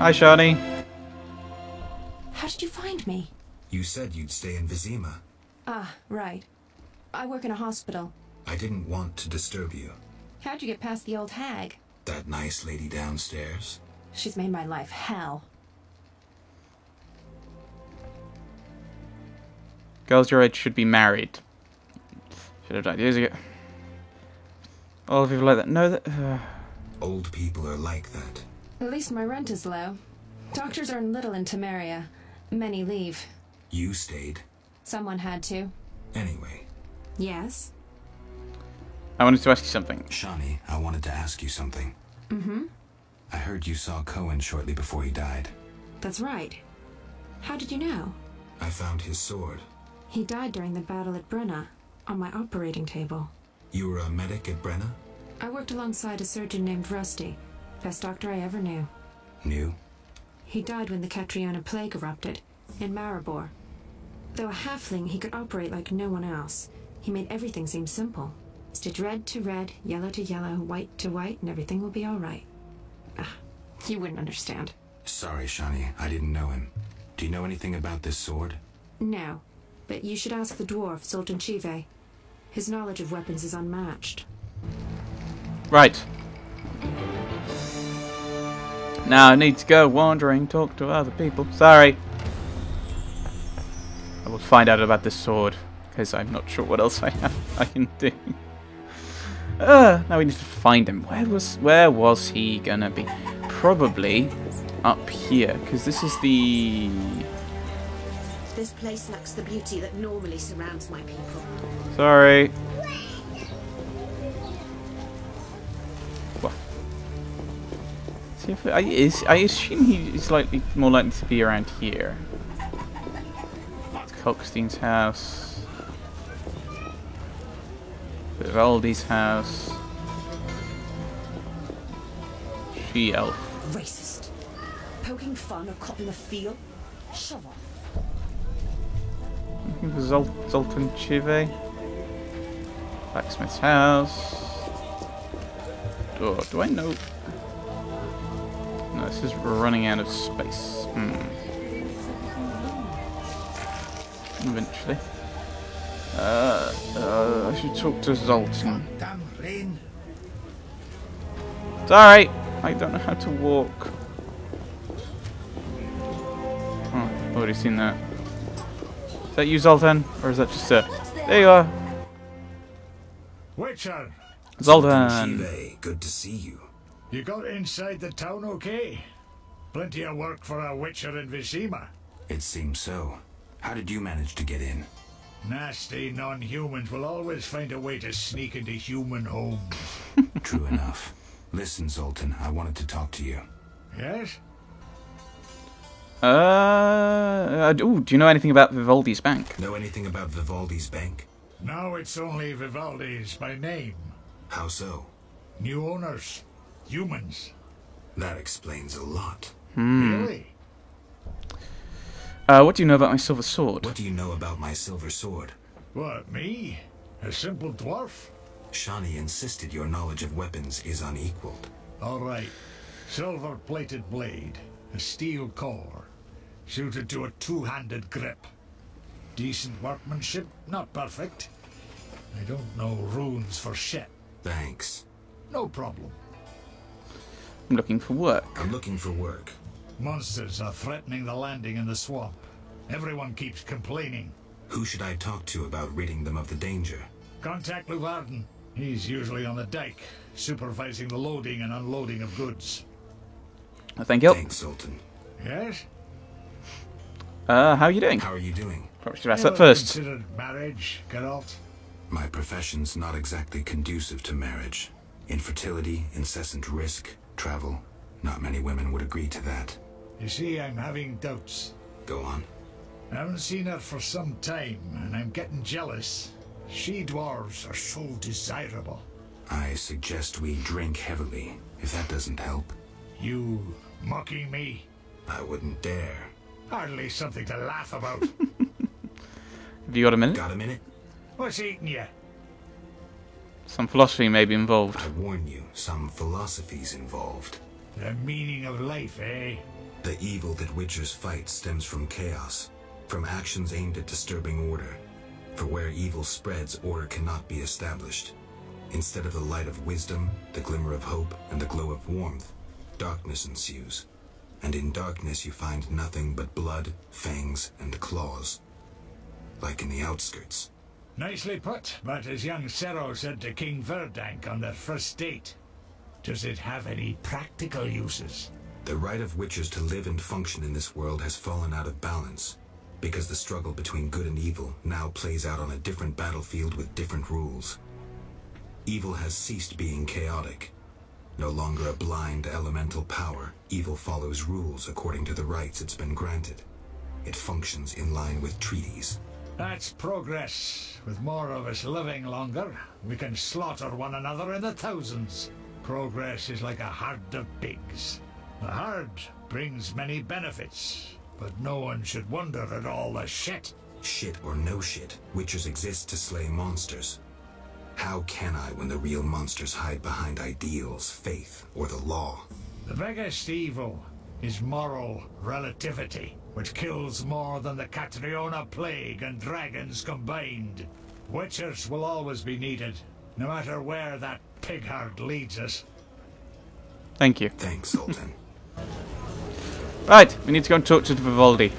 Hi, Shani. How did you find me? You said you'd stay in Vizima. Ah, right. I work in a hospital. I didn't want to disturb you. How'd you get past the old hag? That nice lady downstairs? She's made my life hell. Girls your age should be married. Should have died years ago. All people like that. No, that. Old people are like that. At least my rent is low. Doctors earn little in Temeria. Many leave. You stayed. Someone had to. Anyway. Yes? I wanted to ask you something. Shani, I wanted to ask you something. Mm-hmm. I heard you saw Cohen shortly before he died. That's right. How did you know? I found his sword. He died during the battle at Brenna, on my operating table. You were a medic at Brenna? I worked alongside a surgeon named Rusty. Best doctor I ever knew. Knew? He died when the Catriona plague erupted, in Maribor. Though a halfling, he could operate like no one else. He made everything seem simple. Stitch red to red, yellow to yellow, white to white, and everything will be all right. Ah, you wouldn't understand. Sorry, Shani, I didn't know him. Do you know anything about this sword? No, but you should ask the dwarf, Zoltan. His knowledge of weapons is unmatched. Right. Now I need to go wandering, talk to other people. Sorry. I will find out about this sword, because I'm not sure what else I can do. Now we need to find him. Where was he gonna be? Probably up here, because this is the... This place lacks the beauty that normally surrounds my people. Sorry. Well, see if I assume he's more likely to be around here. It's Cockstein's house. Vivaldi's house. She-elf. Racist. Poking fun or copping a feel? Shove off. Looking for Zoltan Chive. Blacksmith's house. Oh, do I know? No, this is running out of space. Eventually. I should talk to Zoltan. Sorry, I don't know how to walk. Oh, I've already seen that. Is that you, Zoltan? Or is that just a... There you are. Witcher! Zoltan! Good to see you. You got inside the town okay? Plenty of work for a witcher in Vizima. It seems so. How did you manage to get in? Nasty non-humans will always find a way to sneak into human homes. True enough. Listen, Zoltan, I wanted to talk to you. Yes? Do you know anything about Vivaldi's bank? Know anything about Vivaldi's bank? Now it's only Vivaldi's by name. How so? New owners. Humans. That explains a lot. Really? What do you know about my silver sword? What do you know about my silver sword? What, me? A simple dwarf? Shani insisted your knowledge of weapons is unequaled. All right. Silver-plated blade. A steel core. Suited to a two-handed grip. Decent workmanship, not perfect. I don't know runes for shit. Thanks. No problem. I'm looking for work. I'm looking for work. Monsters are threatening the landing in the swamp. Everyone keeps complaining. Who should I talk to about ridding them of the danger? Contact Luvarden. He's usually on the dike, supervising the loading and unloading of goods. Thank you. Thanks, Zoltan. Yes? How are you doing? How are you doing? Probably should ask that first. Considered marriage, Geralt? My profession's not exactly conducive to marriage. Infertility, incessant risk, travel. Not many women would agree to that. You see, I'm having doubts. Go on. I haven't seen her for some time, and I'm getting jealous. She-dwarves are so desirable. I suggest we drink heavily, if that doesn't help. You mocking me? I wouldn't dare. Hardly something to laugh about. Have you got a minute? Got a minute? What's eating you? Some philosophy may be involved. I warn you, some philosophy's involved. The meaning of life, eh? The evil that witchers fight stems from chaos, from actions aimed at disturbing order. For where evil spreads, order cannot be established. Instead of the light of wisdom, the glimmer of hope, and the glow of warmth, darkness ensues. And in darkness you find nothing but blood, fangs, and claws. Like in the outskirts. Nicely put, but as young Cerro said to King Verdank on their first date, does it have any practical uses? The right of witchers to live and function in this world has fallen out of balance, because the struggle between good and evil now plays out on a different battlefield with different rules. Evil has ceased being chaotic. No longer a blind elemental power, evil follows rules according to the rights it's been granted. It functions in line with treaties. That's progress. With more of us living longer, we can slaughter one another in the thousands. Progress is like a herd of pigs. The herd brings many benefits, but no one should wonder at all the shit. Shit or no shit, witchers exist to slay monsters. How can I when the real monsters hide behind ideals, faith, or the law? The biggest evil is moral relativity, which kills more than the Catriona plague and dragons combined. Witchers will always be needed, no matter where that pig herd leads us. Thank you. Thanks, Zoltan. Right, we need to go and talk to Vivaldi.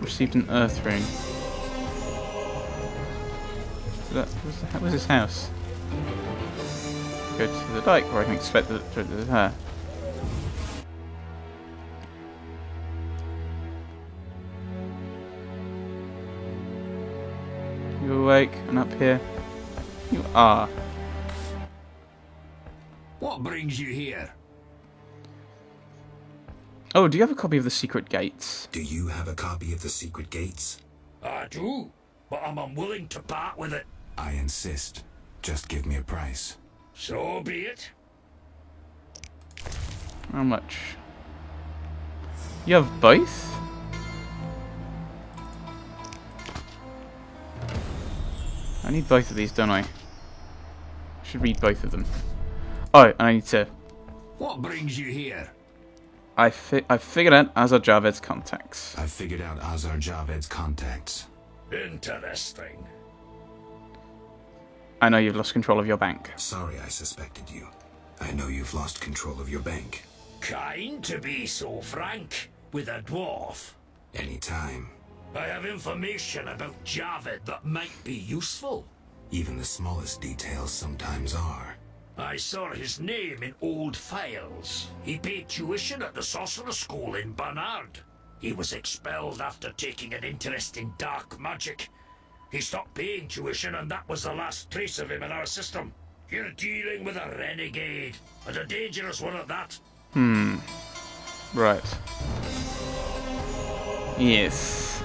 Received an earth rune. So that was his house. Go to the dike, where I can expect that to her. You awake and up here? You are. What brings you here? Oh, do you have a copy of the Secret Gates? Do you have a copy of the Secret Gates? I do, but I'm unwilling to part with it. I insist. Just give me a price. So be it. How much? You have both? I need both of these, don't I? I should read both of them. Oh, and I need to... What brings you here? I've figured out Azar Javed's contacts. I've figured out Azar Javed's contacts. Interesting. I know you've lost control of your bank. Sorry I suspected you. I know you've lost control of your bank. Kind to be so frank with a dwarf. Anytime. I have information about Javed that might be useful. Even the smallest details sometimes are. I saw his name in old files. He paid tuition at the Sorcerer School in Barnard. He was expelled after taking an interest in dark magic. He stopped paying tuition, and that was the last trace of him in our system. You're dealing with a renegade, and a dangerous one at that. Right. Yes.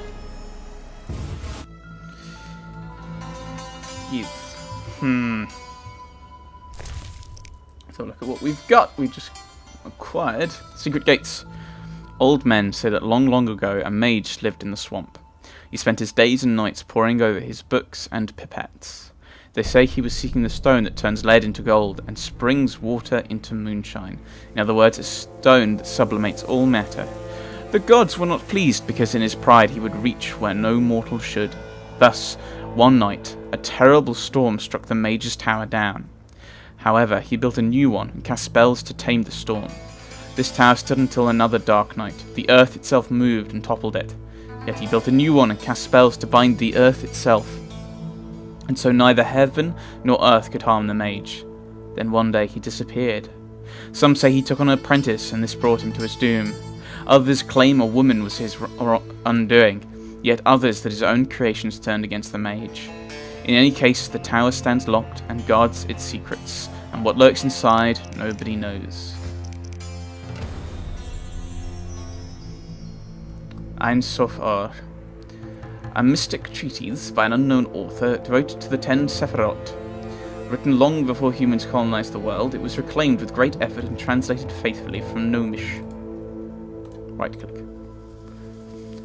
Yes. So look at what we've got. We just acquired Secret Gates. Old men say that long, long ago a mage lived in the swamp. He spent his days and nights poring over his books and pipettes. They say he was seeking the stone that turns lead into gold and springs water into moonshine. In other words, a stone that sublimates all matter. The gods were not pleased because in his pride he would reach where no mortal should. Thus, one night, a terrible storm struck the mage's tower down. However, he built a new one and cast spells to tame the storm. This tower stood until another dark night. The earth itself moved and toppled it. Yet he built a new one and cast spells to bind the earth itself. And so neither heaven nor earth could harm the mage. Then one day he disappeared. Some say he took on an apprentice and this brought him to his doom. Others claim a woman was his undoing, yet others that his own creations turned against the mage. In any case, the tower stands locked and guards its secrets, and what lurks inside, nobody knows. Ein Sofer, a mystic treatise by an unknown author devoted to the 10 Sephiroth. Written long before humans colonized the world, it was reclaimed with great effort and translated faithfully from Gnomish. Right-click.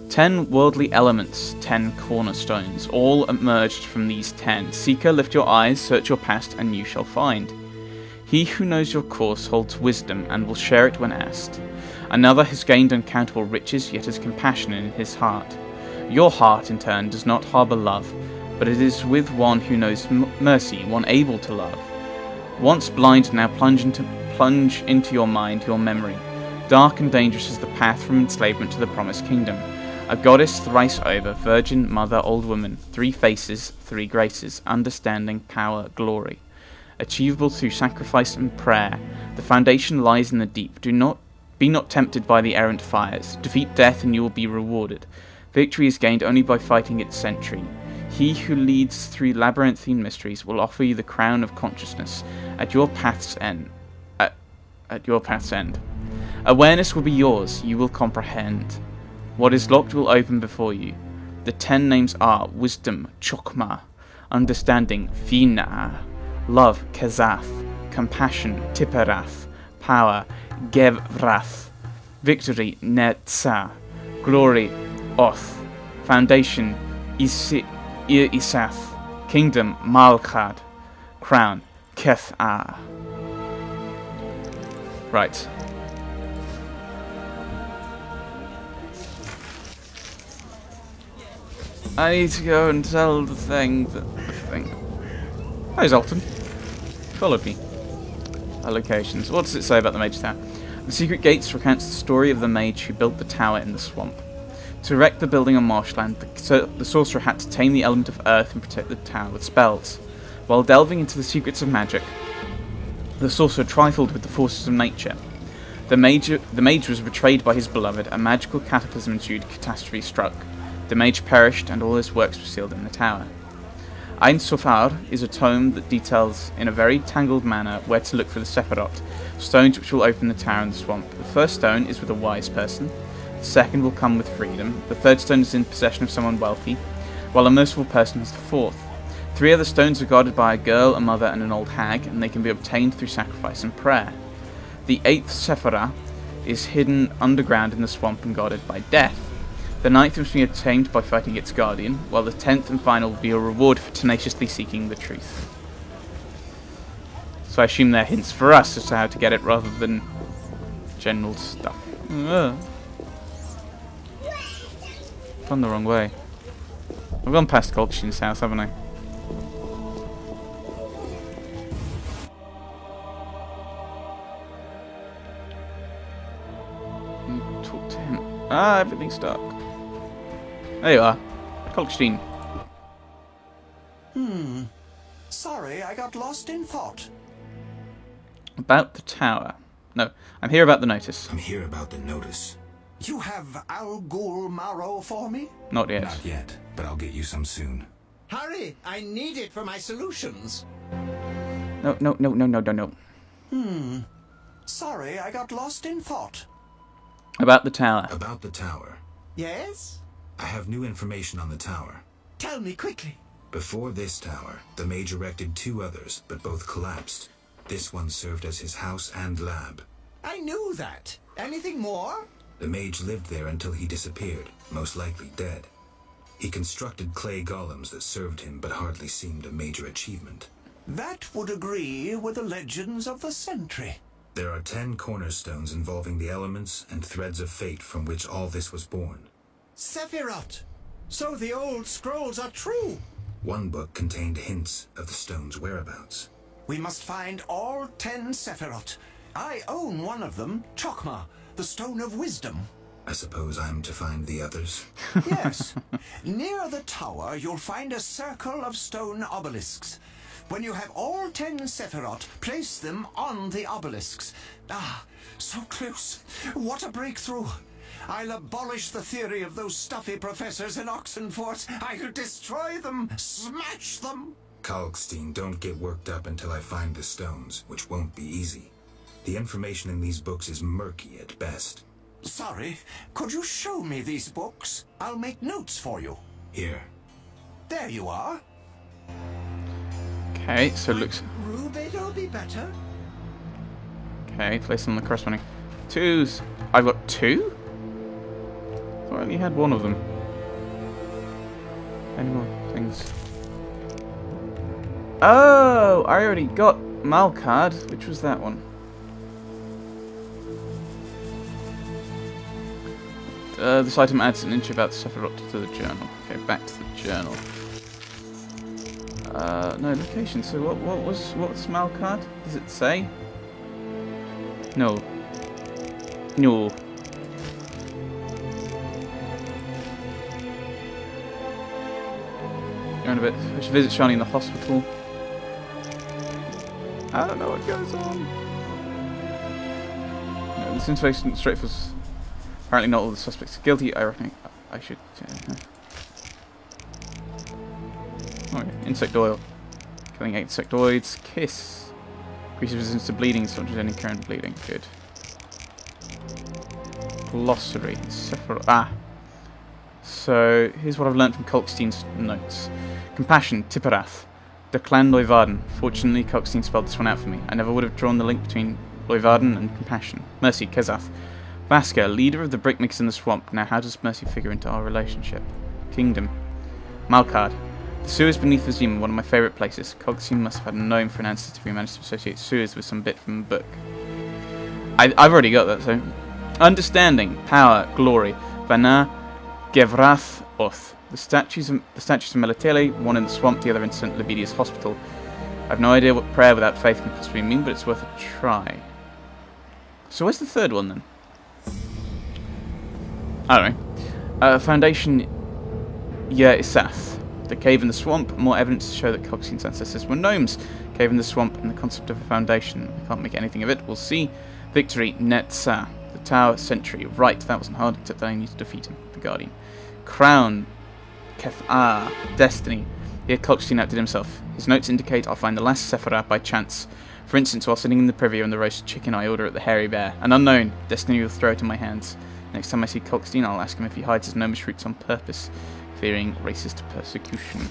10 worldly elements, 10 cornerstones, all emerged from these 10. Seeker, lift your eyes, search your past, and you shall find. He who knows your course holds wisdom and will share it when asked. Another has gained uncountable riches, yet has compassion in his heart. Your heart, in turn, does not harbour love, but it is with one who knows mercy, one able to love. Once blind, now plunge into your mind, your memory. Dark and dangerous is the path from enslavement to the promised kingdom. A goddess thrice over, virgin, mother, old woman, 3 faces, 3 graces, understanding, power, glory. Achievable through sacrifice and prayer. The foundation lies in the deep. Be not tempted by the errant fires. Defeat death and you will be rewarded. Victory is gained only by fighting its sentry. He who leads through labyrinthine mysteries will offer you the crown of consciousness at your path's end. At your path's end. Awareness will be yours. You will comprehend. What is locked will open before you. The 10 names are wisdom, chokma, understanding, fina, love, kezath, compassion, tiperath, power, gevrath, victory, netza, glory, oth, foundation, isath, kingdom, malchad, crown, keth-a. Right. I need to go and tell the thing. Hi, Zoltan. Followed me. Our locations. What does it say about the Mage Tower? The Secret Gates recounts the story of the mage who built the tower in the swamp. To erect the building on marshland, the sorcerer had to tame the element of earth and protect the tower with spells. While delving into the secrets of magic, the sorcerer trifled with the forces of nature. The mage was betrayed by his beloved, a magical cataclysm ensued, catastrophe struck. The mage perished, and all his works were sealed in the tower. Ein Sofar is a tome that details in a very tangled manner where to look for the Sephiroth, stones which will open the tower in the swamp. The first stone is with a wise person, the second will come with freedom, the third stone is in possession of someone wealthy, while a merciful person has the fourth. 3 other stones are guarded by a girl, a mother, and an old hag, and they can be obtained through sacrifice and prayer. The 8th Sephirah is hidden underground in the swamp and guarded by death. The 9th must be obtained by fighting its guardian, while the 10th and final will be a reward for tenaciously seeking the truth. So I assume they're hints for us as to how to get it rather than general stuff. Gone the wrong way. I've gone past Kolkshin's house, haven't I? Talk to him. Ah, everything's dark. There you are. Kolkshin. Sorry, I got lost in thought. About the tower. No, I'm here about the notice. I'm here about the notice. You have Al Ghul Marrow for me? Not yet. Not yet, but I'll get you some soon. Hurry! I need it for my solutions. No. Sorry, I got lost in thought. About the tower. About the tower. Yes? I have new information on the tower. Tell me quickly. Before this tower, the mage erected 2 others, but both collapsed. This one served as his house and lab. I knew that. Anything more? The mage lived there until he disappeared, most likely dead. He constructed clay golems that served him, but hardly seemed a major achievement. That would agree with the legends of the Sentry. There are 10 cornerstones involving the elements and threads of fate from which all this was born. Sephiroth! So the old scrolls are true! One book contained hints of the stone's whereabouts. We must find all 10 Sephiroth. I own one of them, Chokma, the Stone of Wisdom. I suppose I'm to find the others? Yes. Near the tower, you'll find a circle of stone obelisks. When you have all 10 Sephiroth, place them on the obelisks. Ah, so close. What a breakthrough. I'll abolish the theory of those stuffy professors in Oxenfurt. I'll destroy them, smash them. Kalkstein, don't get worked up until I find the stones, which won't be easy. The information in these books is murky at best. Sorry, could you show me these books? I'll make notes for you. Here. There you are. Okay, so it looks... Rubedo be better? Okay, place on the corresponding 2s. I've got 2? I thought I only had 1 of them. Any more things? Oh, I already got Malcard. Which was that one? This item adds an entry about Sephiroth to the journal. Okay, back to the journal. No location. So what's Malcard? Does it say? No. No. Around a bit. I should visit Shani in the hospital. I don't know what goes on. No, this information straight was apparently not all the suspects are guilty. I reckon I should. Oh, insect oil. Killing insectoids. Kiss. Increases resistance to bleeding, so not just any current bleeding. Good. Glossary. Sephiroth. Ah. So, here's what I've learnt from Kalkstein's notes. Compassion, Tipperath. The clan Leuwarden. Fortunately, Kalkstein spelled this one out for me. I never would have drawn the link between Leuwarden and compassion. Mercy, Kezath. Vaska, leader of the brickmakers in the swamp. Now, how does Mercy figure into our relationship? Kingdom. Malcard. The sewers beneath the Zima, one of my favourite places. Kalkstein must have had a gnome for an ancestor if we managed to associate sewers with some bit from a book. I've already got that, so... Understanding, power, glory. Vana, Gevrath, Oth. The statues of Melitele, one in the swamp, the other in St. Levidia's hospital. I've no idea what prayer without faith can possibly mean, but it's worth a try. So where's the third one, then? I don't know. Foundation Isath. The cave in the swamp. More evidence to show that Kalkstein's ancestors were gnomes. Cave in the swamp and the concept of a foundation. I can't make anything of it. We'll see. Victory. Netza. The tower. Sentry. Right, that wasn't hard, except that I need to defeat him. The Guardian. Crown. Keth-Ah. Destiny. Here Kalkstein outdid himself. His notes indicate I'll find the last Sephiroth by chance. For instance, while sitting in the privy on the roast chicken I order at the Hairy Bear. An unknown. Destiny will throw it in my hands. Next time I see Kalkstein, I'll ask him if he hides his gnomish roots on purpose, fearing racist persecution.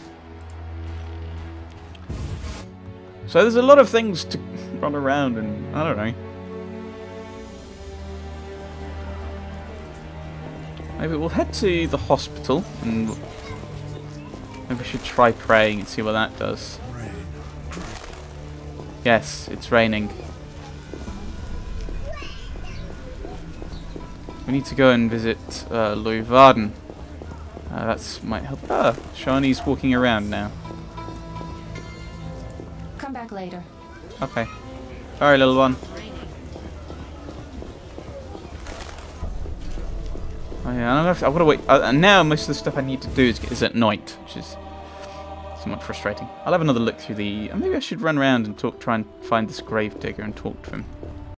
So there's a lot of things to run around, and I don't know. Maybe we'll head to the hospital, and maybe we should try praying and see what that does. Yes, it's raining. We need to go and visit Leuwarden. That might help. Ah, Shani's walking around now. Come back later. Okay. Sorry, little one. Oh yeah, I've got to wait. And now most of the stuff I need to do is at night, which is somewhat frustrating. I'll have another look through the... maybe I should run around and try and find this gravedigger and talk to him.